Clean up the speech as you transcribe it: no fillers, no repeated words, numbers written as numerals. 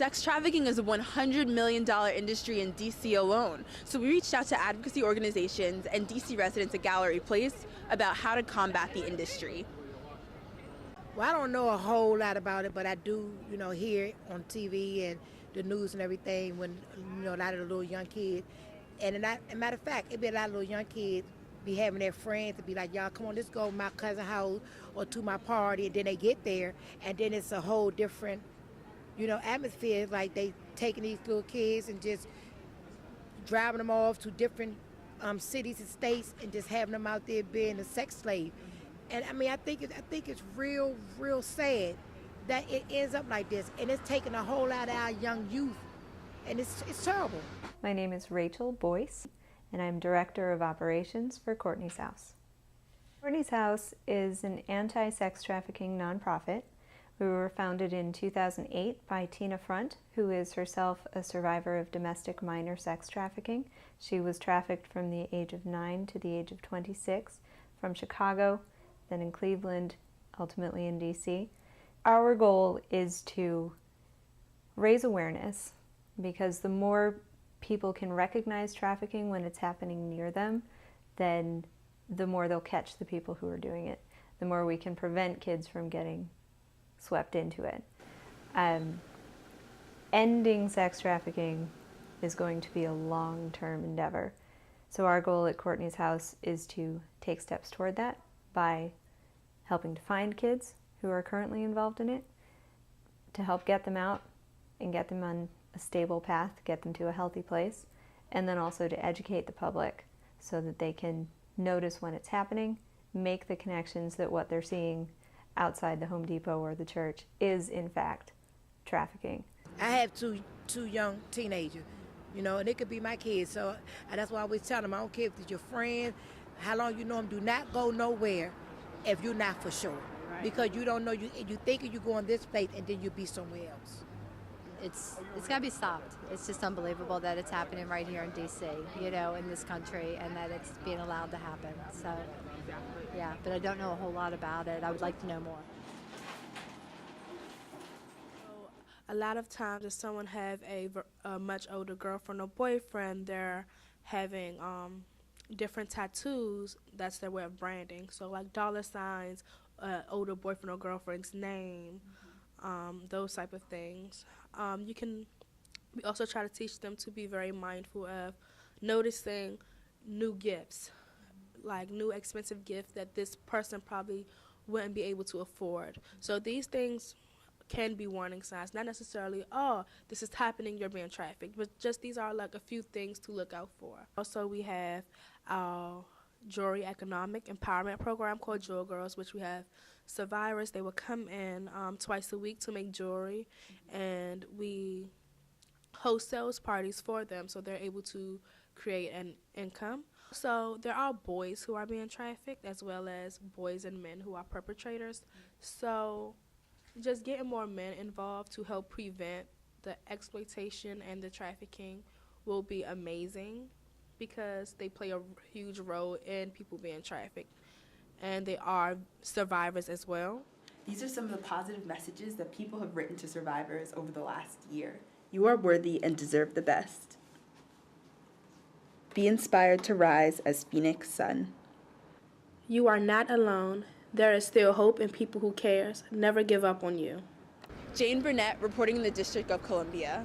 Sex trafficking is a $100 million industry in DC alone. So we reached out to advocacy organizations and DC residents at Gallery Place about how to combat the industry. Well, I don't know a whole lot about it, but I do, hear it on TV and the news and everything when, a lot of the little young kids. And a matter of fact, it be a lot of little young kids be having their friends to be like, y'all, come on, let's go to my cousin's house or to my party. And then they get there, and then it's a whole different, atmosphere. Like they taking these little kids and just driving them off to different cities and states and just having them out there being a sex slave. And I mean, I think it's real sad that it ends up like this, and it's taking a whole lot of our young youth, and it's terrible. My name is Rachel Boyce, and I'm Director of Operations for Courtney's House. Courtney's House is an anti-sex trafficking nonprofit. We were founded in 2008 by Tina Front, who is herself a survivor of domestic minor sex trafficking. She was trafficked from the age of 9 to the age of 26 from Chicago, then in Cleveland, ultimately in DC. Our goal is to raise awareness, because the more people can recognize trafficking when it's happening near them, then the more they'll catch the people who are doing it, the more we can prevent kids from getting swept into it. Ending sex trafficking is going to be a long-term endeavor. So our goal at Courtney's House is to take steps toward that by helping to find kids who are currently involved in it, to help get them out and get them on a stable path, get them to a healthy place, and then also to educate the public so that they can notice when it's happening, make the connections that what they're seeing outside the Home Depot or the church is in fact trafficking. I have two young teenagers, and it could be my kids, so that's why I always tell them, I don't care if it's your friend, how long you know them, do not go nowhere if you're not for sure. Right. Because you don't know, you think you're going this place and then you'll be somewhere else. It's got to be stopped. It's just unbelievable that it's happening right here in D.C., in this country, and that it's being allowed to happen. So, yeah, but I don't know a whole lot about it. I would like to know more. A lot of times if someone have a much older girlfriend or boyfriend, they're having different tattoos. That's their way of branding. So like dollar signs, older boyfriend or girlfriend's name, those type of things. We also try to teach them to be very mindful of noticing new gifts, like new expensive gifts that this person probably wouldn't be able to afford. So these things can be warning signs, not necessarily, oh, this is happening, you're being trafficked, but just these are like a few things to look out for. Also, we have our jewelry economic empowerment program called Jewel Girls, which we have survivors. They will come in twice a week to make jewelry, and we host sales parties for them so they're able to create an income. So there are boys who are being trafficked as well as boys and men who are perpetrators. So just getting more men involved to help prevent the exploitation and the trafficking will be amazing, because they play a huge role in people being trafficked, and they are survivors as well. These are some of the positive messages that people have written to survivors over the last year. You are worthy and deserve the best. Be inspired to rise as Phoenix Sun. You are not alone. There is still hope in people who cares. Never give up on you. Jane Burnett, reporting in the District of Columbia.